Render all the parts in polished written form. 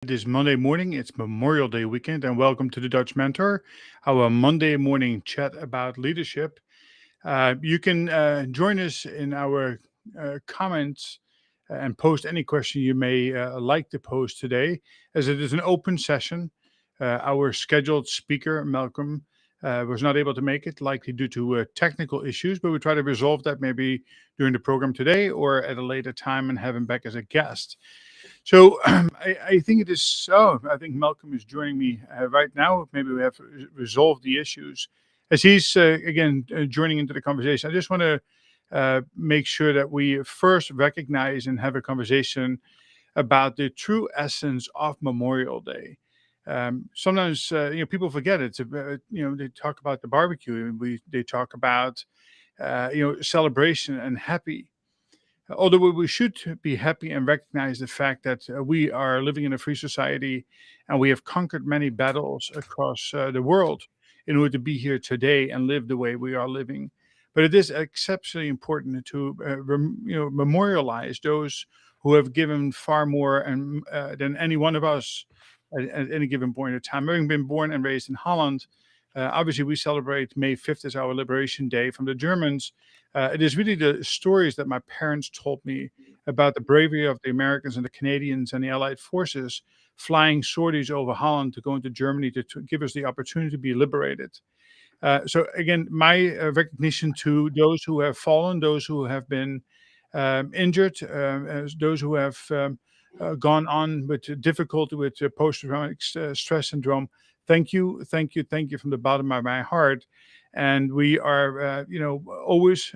It is Monday morning. It's Memorial Day weekend, and welcome to the Dutch Mentor, our Monday morning chat about leadership. You can join us in our comments and post any question you may like to post today, as it is an open session. Our scheduled speaker, Malcolm, was not able to make it, likely due to technical issues, but we try to resolve that maybe during the program today or at a later time and have him back as a guest. So I think it is so. I think Malcolm is joining me right now. Maybe we have resolved the issues. As he's again joining into the conversation, I just want to make sure that we first recognize and have a conversation about the true essence of Memorial Day. Sometimes people forget it's they talk about the barbecue and they talk about celebration and happy. Although we should be happy and recognize the fact that we are living in a free society and we have conquered many battles across the world in order to be here today and live the way we are living. But it is exceptionally important to memorialize those who have given far more than any one of us at any given point in time. Having been born and raised in Holland, obviously we celebrate May 5th as our Liberation Day from the Germans. It is really the stories that my parents told me about the bravery of the Americans and the Canadians and the Allied forces flying sorties over Holland to go into Germany to give us the opportunity to be liberated. So again, my recognition to those who have fallen, those who have been injured, as those who have gone on with difficulty with post-traumatic stress syndrome. Thank you, thank you, thank you from the bottom of my heart. And we are, always,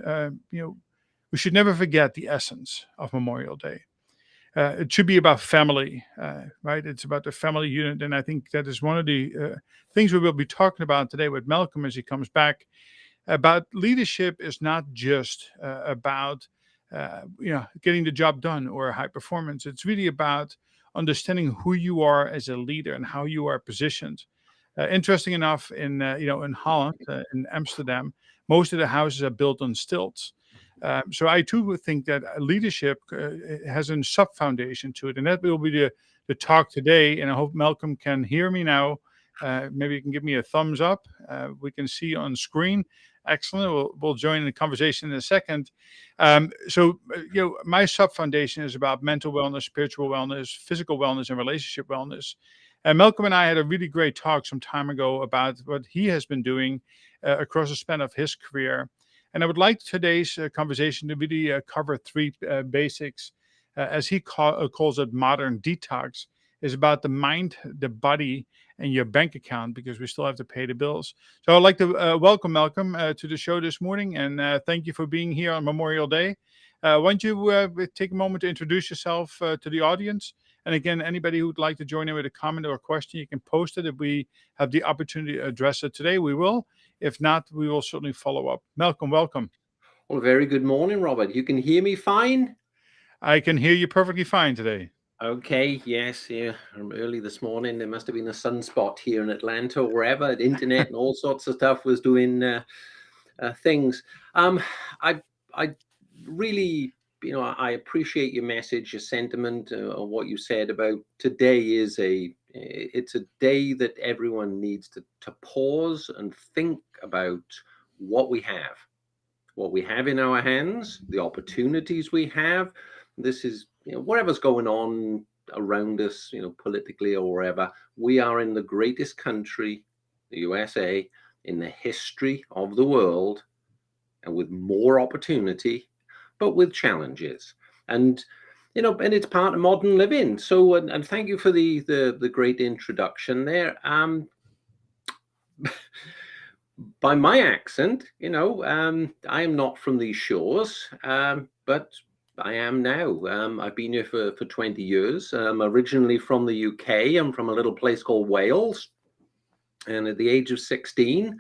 we should never forget the essence of Memorial Day. It should be about family, right? It's about the family unit. And I think that is one of the things we will be talking about today with Malcolm as he comes back. About leadership is not just about, getting the job done or high performance. It's really about understanding who you are as a leader and how you are positioned. Interesting enough, in Holland, in Amsterdam, most of the houses are built on stilts. So I too would think that leadership has a sub foundation to it, and that will be the talk today. And I hope Malcolm can hear me now. Maybe you can give me a thumbs up. We can see on screen. Excellent. We'll join in the conversation in a second. My sub foundation is about mental wellness, spiritual wellness, physical wellness, and relationship wellness. And Malcolm and I had a really great talk some time ago about what he has been doing across the span of his career. And I would like today's conversation to really cover three basics, as he calls it modern detox, is about the mind, the body, and your bank account, because we still have to pay the bills. So I'd like to welcome Malcolm to the show this morning, and thank you for being here on Memorial Day. Why don't you take a moment to introduce yourself to the audience? And again, anybody who would like to join in with a comment or a question, you can post it. If we have the opportunity to address it today, we will. If not, we will certainly follow up. Malcolm, welcome. Well, very good morning, Robert. You can hear me fine? I can hear you perfectly fine today. Okay, yes, yeah. Early this morning, there must have been a sunspot here in Atlanta or wherever. The internet and all sorts of stuff was doing things. I, I really, I appreciate your message, your sentiment, or what you said about today it's a day that everyone needs to pause and think about what we have. What we have in our hands, the opportunities we have. This is, whatever's going on around us, politically or wherever. We are in the greatest country, the USA, in the history of the world, and with more opportunity, but with challenges. And and it's part of modern living. So, and thank you for the great introduction there. By my accent, I am not from these shores, but I am now. I've been here for 20 years. I'm originally from the UK. I'm from a little place called Wales. And at the age of 16,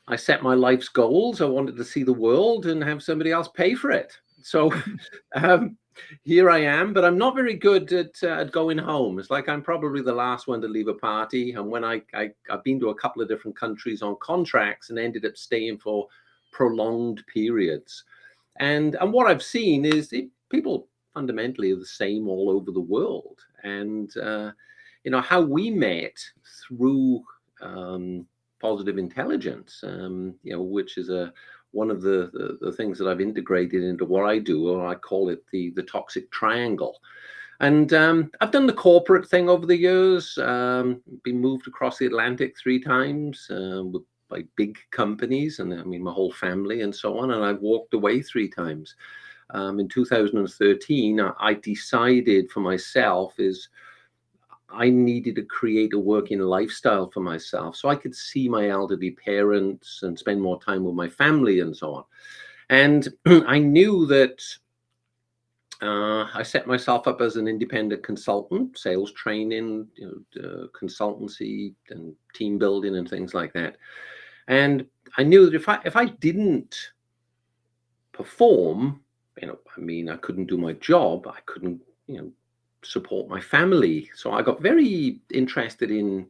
I set my life's goals. I wanted to see the world and have somebody else pay for it. So here I am, but I'm not very good at going home. It's like I'm probably the last one to leave a party. And when I've been to a couple of different countries on contracts and ended up staying for prolonged periods. And what I've seen is people fundamentally are the same all over the world. And how we met through positive intelligence, which is one of the things that I've integrated into what I do, or I call it the toxic triangle. And I've done the corporate thing over the years, been moved across the Atlantic 3 times by big companies, and I mean my whole family and so on, and I've walked away 3 times. In 2013, I decided for myself is I needed to create a working lifestyle for myself so I could see my elderly parents and spend more time with my family and so on. And I knew that I set myself up as an independent consultant, sales training, consultancy and team building and things like that. And I knew that if I didn't perform, I mean, I couldn't do my job. I couldn't, support my family. So I got very interested in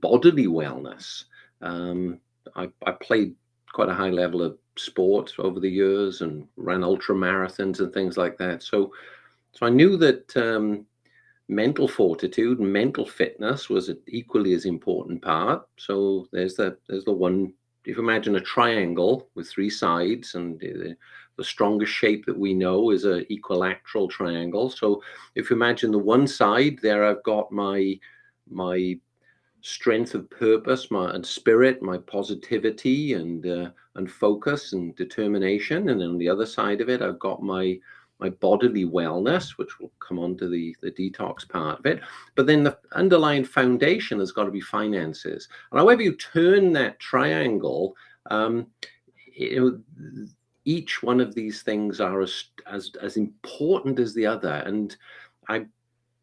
bodily wellness. I played quite a high level of sport over the years and ran ultra marathons and things like that. So I knew that mental fortitude and mental fitness was an equally as important part. So there's the one. If you imagine a triangle with 3 sides, and the strongest shape that we know is an equilateral triangle. So if you imagine the one side there, I've got my strength of purpose, and spirit, my positivity and focus and determination. And then on the other side of it, I've got my bodily wellness, which will come on to the detox part of it. But then the underlying foundation has got to be finances. And however you turn that triangle, each one of these things are as important as the other. And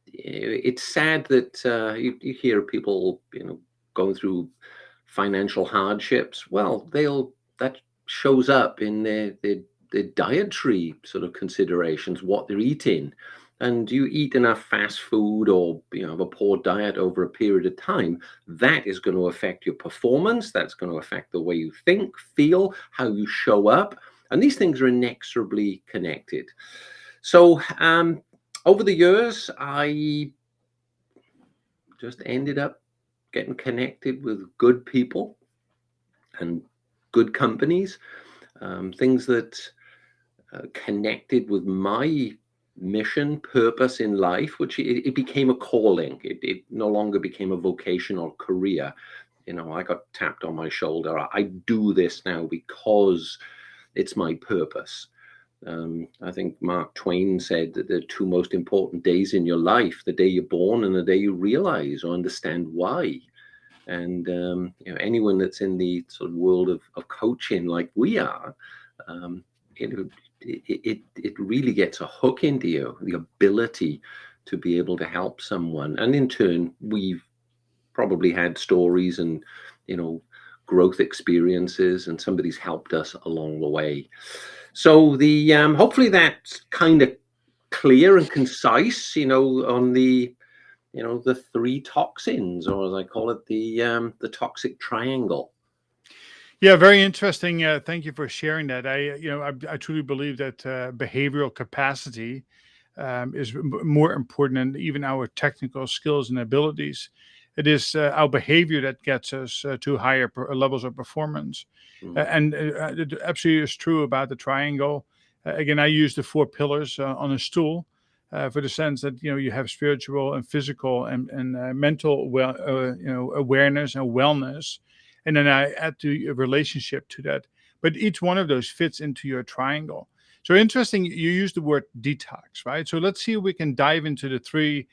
it's sad that you hear people, going through financial hardships. Well, that shows up in their dietary sort of considerations, what they're eating. And you eat enough fast food or have a poor diet over a period of time, that is going to affect your performance. That's going to affect the way you think, feel, how you show up. And these things are inexorably connected. So over the years, I just ended up getting connected with good people and good companies, things that connected with my mission, purpose in life, which it became a calling. It no longer became a vocational career. I got tapped on my shoulder. I do this now because it's my purpose. I think Mark Twain said that the 2 most important days in your life, the day you're born and the day you realize or understand why. And anyone that's in the sort of world of coaching like we are, it really gets a hook into you, the ability to be able to help someone. And in turn, we've probably had stories and growth experiences, and somebody's helped us along the way. So the hopefully that's kind of clear and concise, on the 3 toxins, or as I call it, the toxic triangle. Yeah, very interesting. Thank you for sharing that. I truly believe that behavioral capacity is more important than even our technical skills and abilities. It is our behavior that gets us to higher levels of performance. And it absolutely is true about the triangle. Again, I use the 4 pillars on a stool for the sense that you have spiritual and physical and mental awareness and wellness, and then I add the relationship to that. But each one of those fits into your triangle. So interesting, you use the word detox, right? So let's see if we can dive into the 3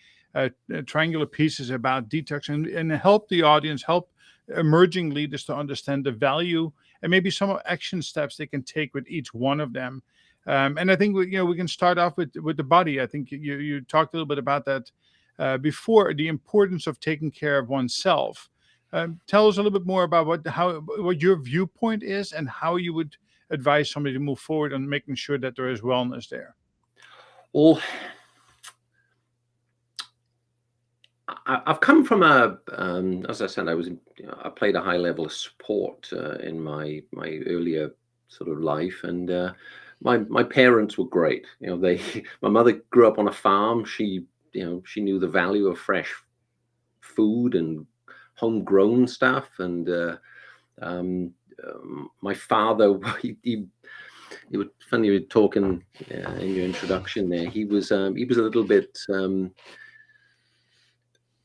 triangular pieces about detox and help the audience, help emerging leaders to understand the value and maybe some action steps they can take with each one of them. And I think we can start off with the body. I think you talked a little bit about that before, the importance of taking care of oneself. Tell us a little bit more about what your viewpoint is and how you would advise somebody to move forward on making sure that there is wellness there. Well, I've come from as I said, I played a high level of sport in my earlier sort of life, and my parents were great. My mother grew up on a farm. She she knew the value of fresh food and homegrown stuff. And um, my father, it was funny you were talking in your introduction there. He was a little bit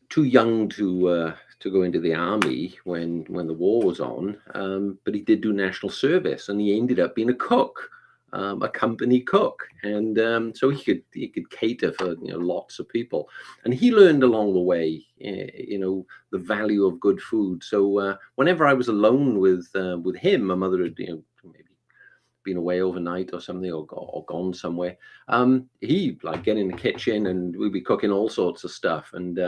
too young to go into the army when the war was on, but he did do national service, and he ended up being a cook, a company cook, and so he could cater for lots of people, and he learned along the way, the value of good food. So whenever I was alone with him, my mother had maybe been away overnight or something, or gone somewhere, he like get in the kitchen and we'd be cooking all sorts of stuff. And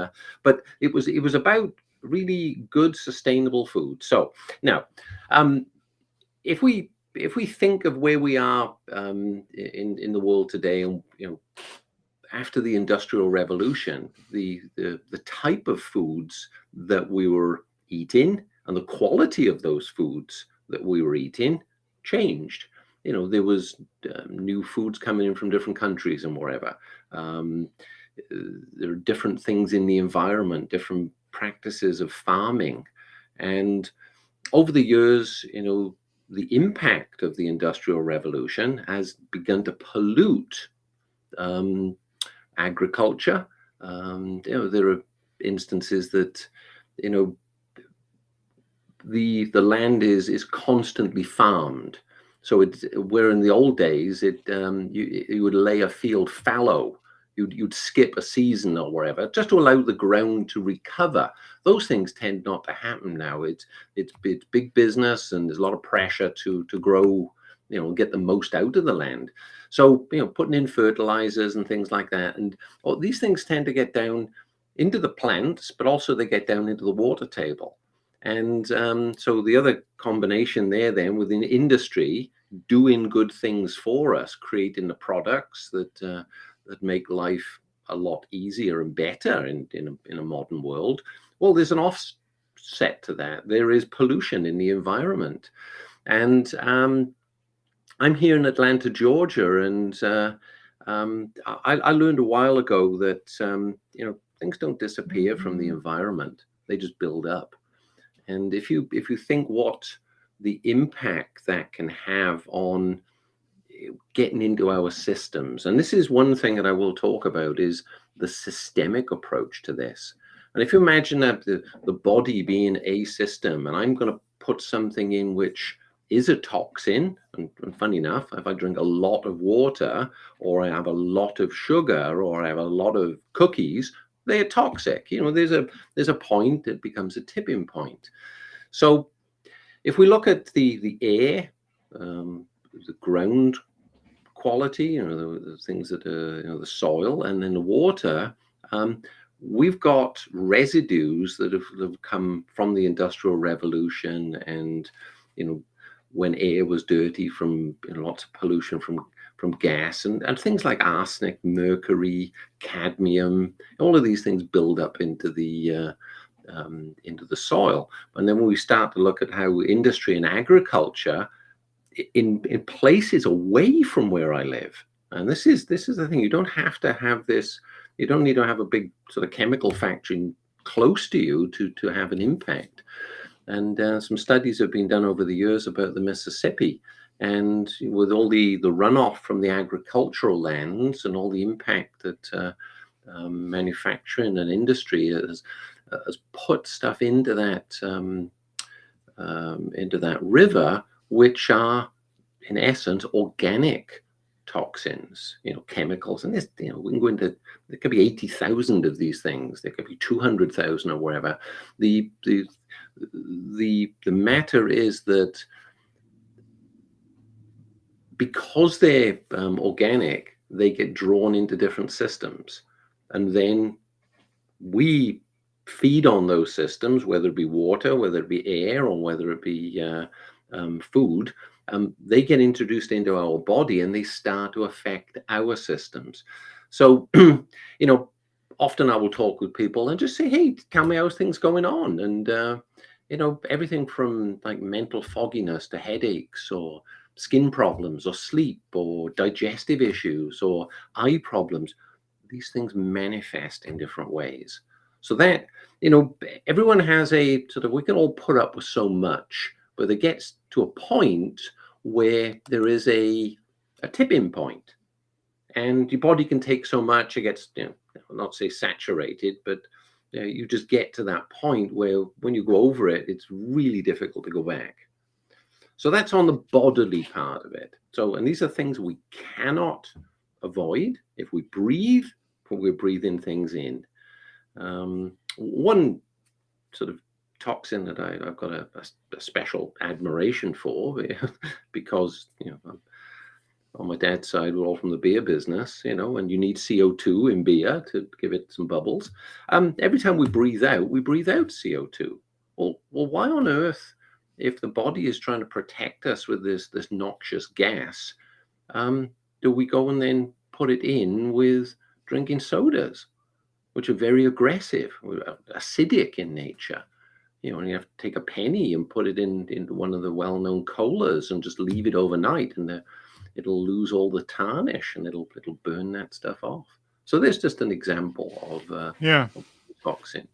but it was about really good sustainable food. So now, if we think of where we are in the world today, and after the Industrial Revolution, the type of foods that we were eating and the quality of those foods that we were eating changed. There was new foods coming in from different countries and wherever. There are different things in the environment, different practices of farming. And over the years, the impact of the Industrial Revolution has begun to pollute agriculture. There are instances that, the land is constantly farmed. So where in the old days you would lay a field fallow, you'd skip a season or wherever just to allow the ground to recover. Those things tend not to happen now. It's big business, and there's a lot of pressure to grow, get the most out of the land. So putting in fertilizers and things like that, and these things tend to get down into the plants, but also they get down into the water table. And so the other combination there then within industry doing good things for us, creating the products that make life a lot easier and better in a modern world. Well, there's an offset to that. There is pollution in the environment. And I'm here in Atlanta, Georgia, and I learned a while ago that things don't disappear from the environment; they just build up. And if you think what the impact that can have on getting into our systems, and this is one thing that I will talk about, is the systemic approach to this. And if you imagine that the body being a system, and I'm going to put something in which is a toxin, and funny enough, if I drink a lot of water, or I have a lot of sugar, or I have a lot of cookies, they're toxic. There's a point, it becomes a tipping point. So if we look at the air, the ground quality, the things that are, the soil, and then the water, we've got residues that have come from the Industrial Revolution, and when air was dirty from lots of pollution from gas and things like arsenic, mercury, cadmium, all of these things build up into the soil. And then when we start to look at how industry and agriculture in places away from where I live, and this is the thing, you don't have to have this, you don't need to have a big sort of chemical factory close to you to have an impact. And some studies have been done over the years about the Mississippi, and with all the runoff from the agricultural lands and all the impact that manufacturing and industry has put stuff into that river, which are in essence organic toxins, chemicals. And this, we can go into, there could be 80,000 of these things, there could be 200,000 or wherever. The matter is that because they're organic, they get drawn into different systems, and then we feed on those systems, whether it be water, whether it be air, or whether it be food. They get introduced into our body, and they start to affect our systems. So, often I will talk with people and just say, "Hey, tell me how's things going on?" And everything from like mental fogginess to headaches, or skin problems, or sleep, or digestive issues, or eye problems. these things manifest in different ways. So that, everyone has a sort of, we can all put up with so much, but it gets to a point where there is a tipping point, and your body can take so much, it gets, not say saturated, but you just get to that point where when you go over it, it's really difficult to go back. So that's on the bodily part of it. So, and these are things we cannot avoid. If we breathe, we're breathing things in. One sort of toxin that I've got a special admiration for, because on my dad's side, we're all from the beer business, and you need CO2 in beer to give it some bubbles. Every time we breathe out CO2. Well, why on earth, if the body is trying to protect us with this noxious gas, do we go and then put it in with drinking sodas, which are very aggressive, acidic in nature? And you have to take a penny and put it into one of the well-known colas and just leave it overnight, and it'll lose all the tarnish and it'll burn that stuff off. So there's just an example of toxin.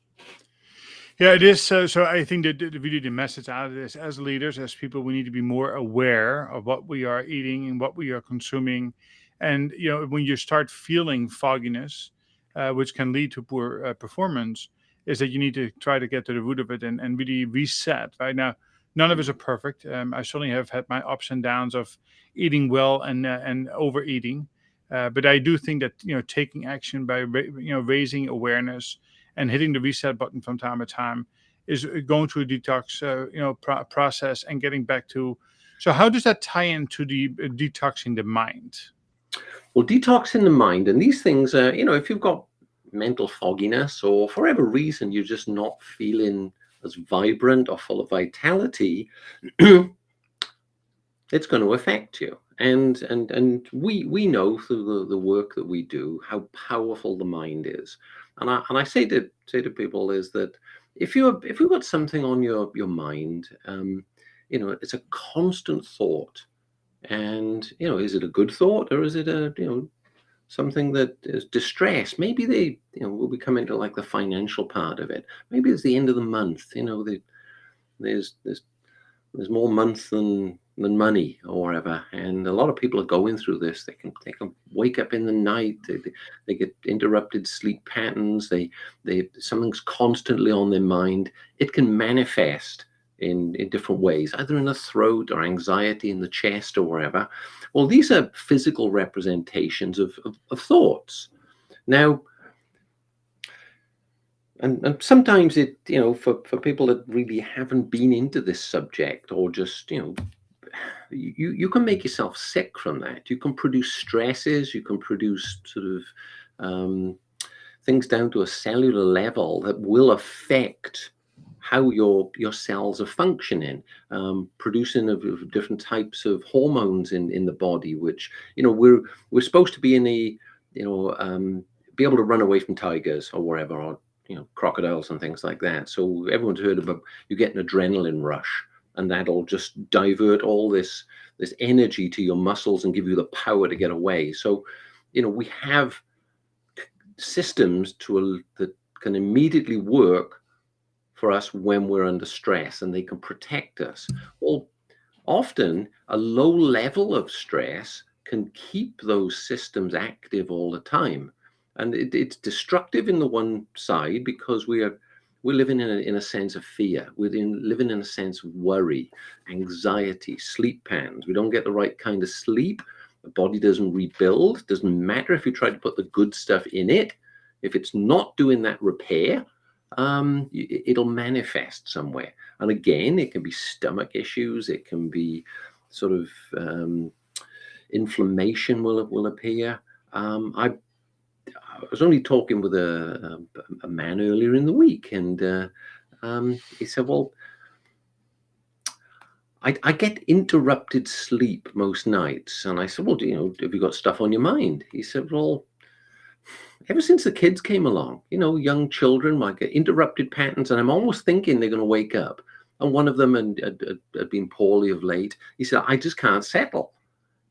Yeah, it is. So I think that really the message out of this, as leaders, as people, we need to be more aware of what we are eating and what we are consuming. And when you start feeling fogginess, which can lead to poor performance, is that you need to try to get to the root of it and really reset. Right now, none of us are perfect. I certainly have had my ups and downs of eating well and overeating, but I do think that taking action by raising awareness and hitting the reset button from time to time is going through a detox process and getting back to. So how does that tie into the detoxing the mind? Well, detoxing the mind, and these things, if you've got mental fogginess, or for whatever reason you're just not feeling as vibrant or full of vitality, it's going to affect you. And we know through the work that we do how powerful the mind is. And I say to people is that if you've got something on your mind, it's a constant thought, and is it a good thought, or is it a something that is distress? Maybe will we come into like the financial part of it? Maybe it's the end of the month. There's more month than money or whatever, and a lot of people are going through this. They can wake up in the night. They get interrupted sleep patterns. They something's constantly on their mind. It can manifest in different ways, either in the throat or anxiety in the chest or wherever. Well, these are physical representations of thoughts. Now, and sometimes it, for people that really haven't been into this subject, or just, you can make yourself sick from that. You can produce stresses. You can produce sort of things down to a cellular level that will affect how your cells are functioning, producing of different types of hormones in the body, which we're supposed to be in the be able to run away from tigers or wherever, or crocodiles and things like that. So everyone's heard about you get an adrenaline rush, and that'll just divert all this energy to your muscles and give you the power to get away. So we have systems that can immediately work for us when we're under stress, and they can protect us. Well, often a low level of stress can keep those systems active all the time, and it's destructive in the one side, because we're living in a sense of fear. We're living in a sense of worry, anxiety, sleep patterns. We don't get the right kind of sleep. The body doesn't rebuild. Doesn't matter if you try to put the good stuff in it. If it's not doing that repair, it'll manifest somewhere. And again, it can be stomach issues. It can be sort of inflammation will appear. I was only talking with a man earlier in the week, and he said, well, I get interrupted sleep most nights. And I said, well, have you got stuff on your mind? He said, well, ever since the kids came along, young children might get interrupted patterns, and I'm almost thinking they're going to wake up. And one of them had been poorly of late. He said, I just can't settle.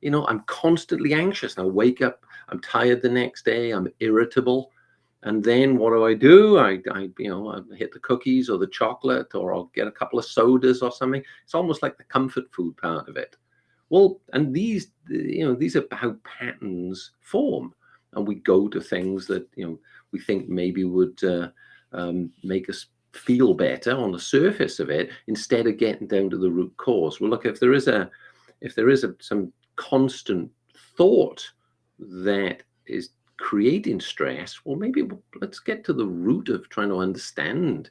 I'm constantly anxious. I wake up, I'm tired the next day, I'm irritable. And then what do? I hit the cookies or the chocolate, or I'll get a couple of sodas or something. It's almost like the comfort food part of it. Well, and these are how patterns form, and we go to things that we think maybe would make us feel better on the surface of it, instead of getting down to the root cause. Well, look, if there is some constant thought that is creating stress, well, maybe let's get to the root of trying to understand,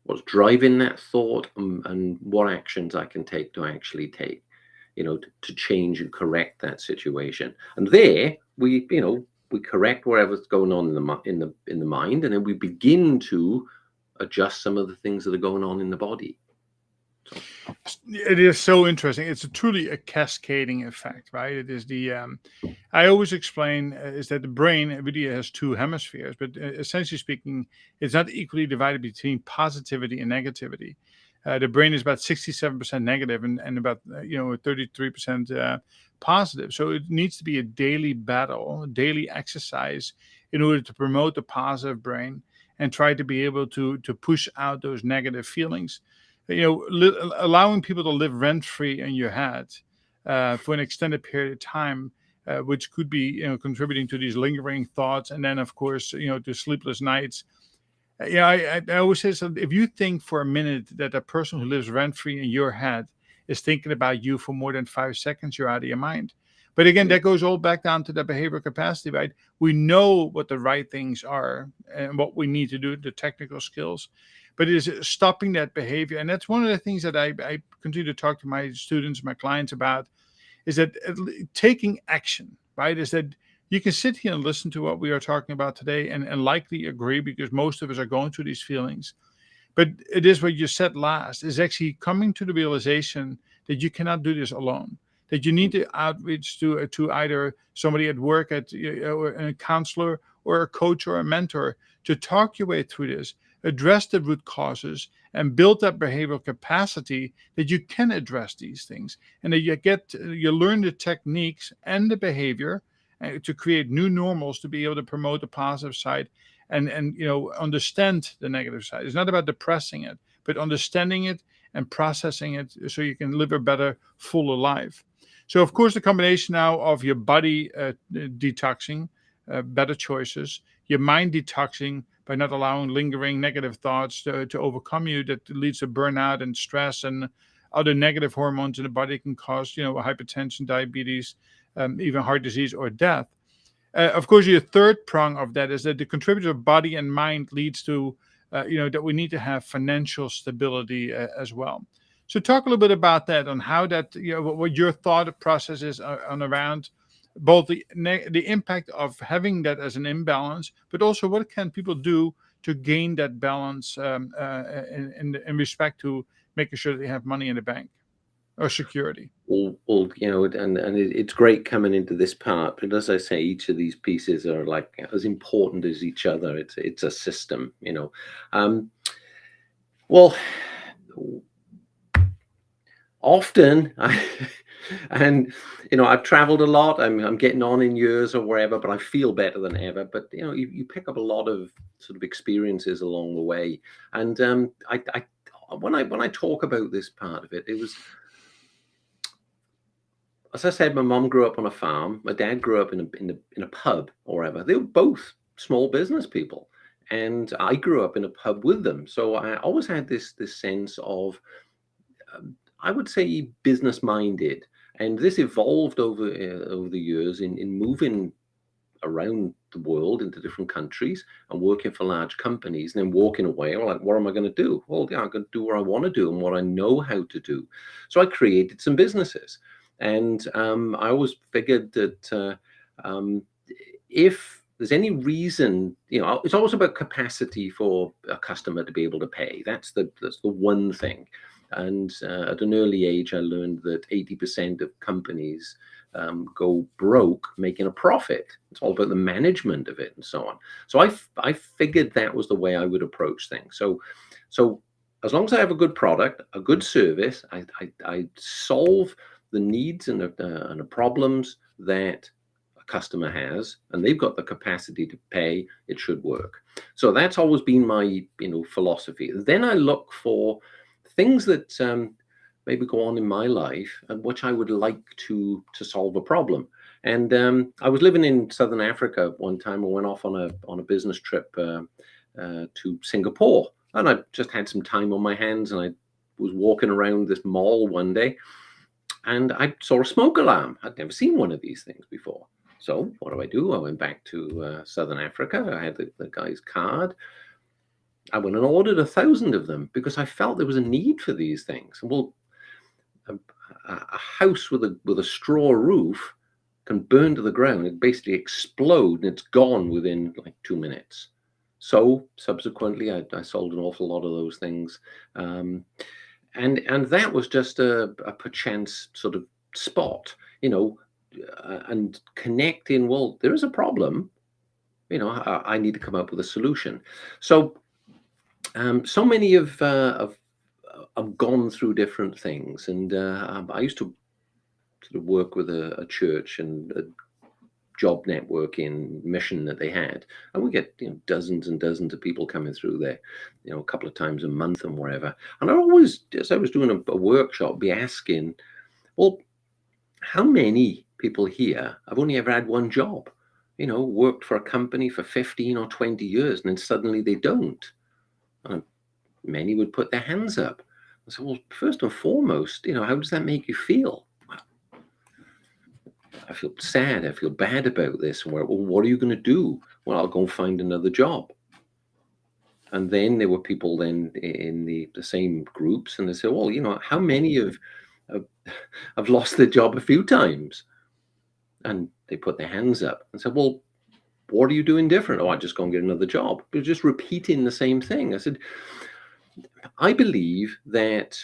what's driving that thought, and what actions I can take to actually take, to change and correct that situation. And there we correct whatever's going on in the mind, and then we begin to adjust some of the things that are going on in the body. So. It is so interesting. It's truly a cascading effect, right? It is I always explain is that the brain really has two hemispheres, but essentially speaking, it's not equally divided between positivity and negativity. The brain is about 67% negative and about 33% positive. So it needs to be a daily battle, daily exercise in order to promote the positive brain and try to be able to push out those negative feelings. Allowing people to live rent free in your head for an extended period of time, which could be contributing to these lingering thoughts, and then of course to sleepless nights. I always say, so if you think for a minute that a person who lives rent free in your head is thinking about you for more than 5 seconds, you're out of your mind. But again, that goes all back down to the behavioral capacity, right? We know what the right things are and what we need to do, the technical skills, but it is stopping that behavior. And that's one of the things that I continue to talk to my students, my clients about, is that taking action, right? Is that you can sit here and listen to what we are talking about today and likely agree, because most of us are going through these feelings. But it is what you said last, is actually coming to the realization that you cannot do this alone, that you need to outreach to either somebody at work, or a counselor or a coach or a mentor, to talk your way through this, address the root causes, and build that behavioral capacity that you can address these things, and that you learn the techniques and the behavior to create new normals to be able to promote the positive side and understand the negative side. It's not about depressing it, but understanding it and processing it so you can live a better, fuller life. So, of course, the combination now of your body detoxing, better choices, your mind detoxing by not allowing lingering negative thoughts to overcome you, that leads to burnout and stress and other negative hormones in the body, can cause hypertension, diabetes, even heart disease or death. Of course, your third prong of that is that the contributor of body and mind leads to, that we need to have financial stability as well. So talk a little bit about that, on how that, what your thought process is on around both the impact of having that as an imbalance, but also what can people do to gain that balance in respect to making sure that they have money in the bank or security. Well, and it's great coming into this part, but as I say, each of these pieces are like as important as each other. It's a system, Well, often and I've traveled a lot. I'm getting on in years or wherever, but I feel better than ever. But you pick up a lot of sort of experiences along the way, and when I talk about this part of it, it was, as I said, my mom grew up on a farm. My dad grew up in a pub or wherever. They were both small business people, and I grew up in a pub with them. So I always had this sense of, I would say, business minded, and this evolved over the years in moving around the world into different countries and working for large companies, and then walking away. Well, like, what am I going to do? Well, yeah, I'm going to do what I want to do and what I know how to do. So I created some businesses, and I always figured that if there's any reason, it's always about capacity for a customer to be able to pay. That's the one thing. And at an early age, I learned that 80% of companies go broke making a profit. It's all about the management of it and so on. So I figured that was the way I would approach things. So as long as I have a good product, a good service, I solve the needs and the problems that a customer has, and they've got the capacity to pay, it should work. So that's always been my philosophy. Then I look for things that maybe go on in my life and which I would like to solve a problem. And I was living in Southern Africa one time. I went off on a business trip to Singapore, and I just had some time on my hands, and I was walking around this mall one day, and I saw a smoke alarm. I'd never seen one of these things before. So what do? I went back to Southern Africa. I had the guy's card. I went and ordered 1,000 of them because I felt there was a need for these things. Well, a house with a straw roof can burn to the ground. It basically explode, and it's gone within like 2 minutes. So subsequently, I sold an awful lot of those things, and that was just a perchance sort of spot, and connecting. Well, there is a problem. I need to come up with a solution. So so many of I've gone through different things, and I used to sort of work with a church and a job networking mission that they had, and we get dozens and dozens of people coming through there, a couple of times a month and wherever. And I always, as I was doing a workshop, be asking, well, how many people here have only ever had one job? Worked for a company for 15 or 20 years, and then suddenly they don't. And many would put their hands up. I said, well, first and foremost, how does that make you feel? I feel sad. I feel bad about this. Well, what are you going to do? Well, I'll go and find another job. And then there were people then in the same groups, and they said, well, how many have lost their job a few times? And they put their hands up and said, well, what are you doing different? Oh, I just go and get another job. But just repeating the same thing. I said, I believe that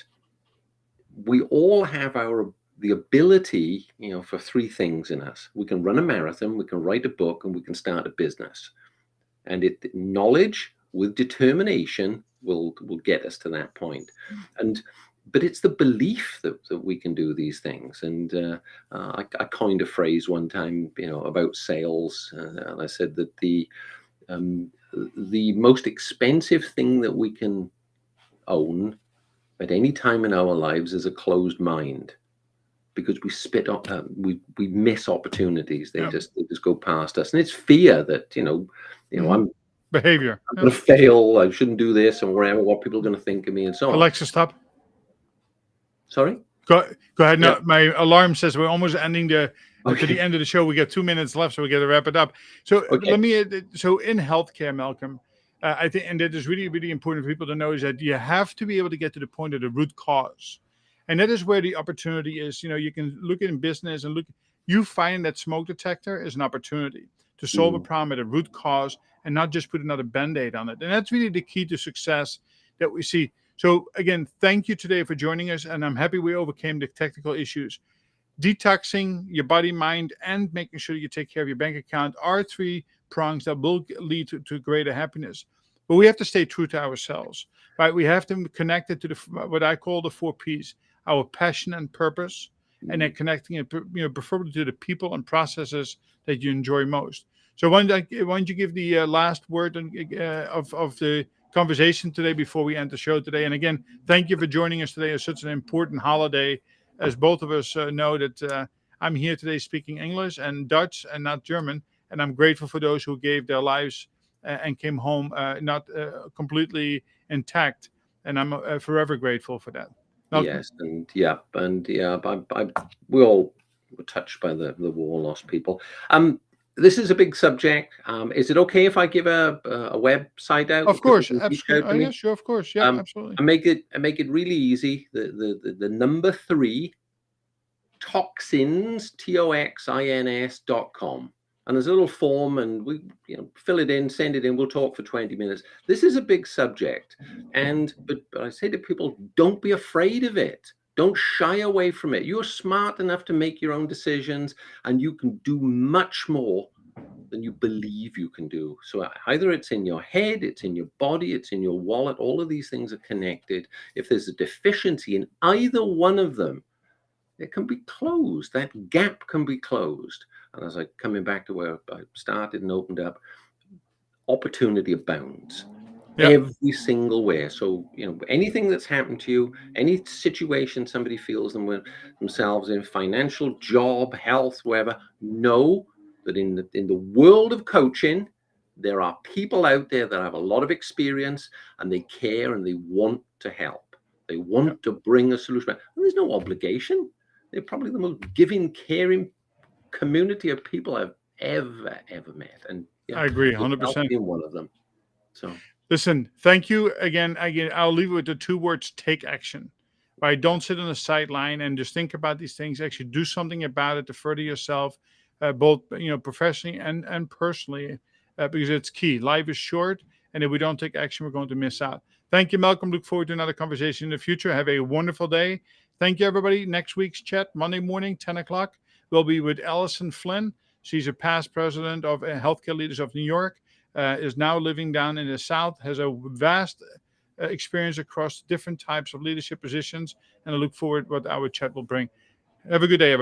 we all have the ability, for three things in us. We can run a marathon, we can write a book, and we can start a business. And knowledge with determination will get us to that point. But it's the belief that we can do these things. And I coined a phrase one time, about sales, and I said that the most expensive thing that we can own at any time in our lives is a closed mind, because we spit up, we miss opportunities. They just go past us, and it's fear that I'm behavior. I'm going to fail. I shouldn't do this, and whatever. What people are going to think of me, and so on. Alexa, stop. Sorry. Go ahead. No, my alarm says we're almost ending to the end of the show. We got 2 minutes left, so we got to wrap it up. So let me. So in healthcare, Malcolm, I think, and that is really, really important for people to know, is that you have to be able to get to the point of the root cause, and that is where the opportunity is. You can look in business and you find that smoke detector is an opportunity to solve a problem at a root cause and not just put another Band-Aid on it. And that's really the key to success that we see. So again, thank you today for joining us, and I'm happy we overcame the technical issues. Detoxing your body, mind, and making sure you take care of your bank account are three prongs that will lead to greater happiness. But we have to stay true to ourselves, right? We have to connect it to what I call the 4 Ps: our passion and purpose, and then connecting it, preferably to the people and processes that you enjoy most. So why don't you give the last word of the conversation today before we end the show today? And again, thank you for joining us today. It's such an important holiday, as both of us know that I'm here today speaking English and Dutch and not German. And I'm grateful for those who gave their lives and came home not completely intact. And I'm forever grateful for that. Malcolm? Yes, we all were touched by the war, lost people. This is a big subject. Is it okay if I give a website out? Of course, absolutely. Oh, yeah, sure, of course, yeah, absolutely. I make it really easy. The number 3 toxins, TOXINS.com. And there's a little form, and we fill it in, send it in. We'll talk for 20 minutes. This is a big subject, but I say to people, don't be afraid of it. Don't shy away from it. You're smart enough to make your own decisions, and you can do much more than you believe you can do. So either it's in your head, it's in your body, it's in your wallet. All of these things are connected. If there's a deficiency in either one of them, it can be closed. That gap can be closed. And as I coming back to where I started and opened up, opportunity abounds Yeah. every single way. So, anything that's happened to you, any situation somebody feels themselves in, financial, job, health, wherever, know that in the world of coaching, there are people out there that have a lot of experience and they care and they want to help. They Yeah. want to bring a solution. And there's no obligation. They're probably the most giving, caring community of people I've ever met. And I agree yourself 100%. being one of them. So Listen, thank you again. I'll leave it with the two words: take action. Right? Don't sit on the sideline and just think about these things. Actually, do something about it to further yourself, both professionally and personally, because it's key. Life is short, and if we don't take action, we're going to miss out. Thank you, Malcolm. Look forward to another conversation in the future. Have a wonderful day. Thank you, everybody. Next week's chat, Monday morning, 10 o'clock, will be with Allison Flynn. She's a past president of Healthcare Leaders of New York. Is now living down in the South, has a vast experience across different types of leadership positions, and I look forward to what our chat will bring. Have a good day, everybody.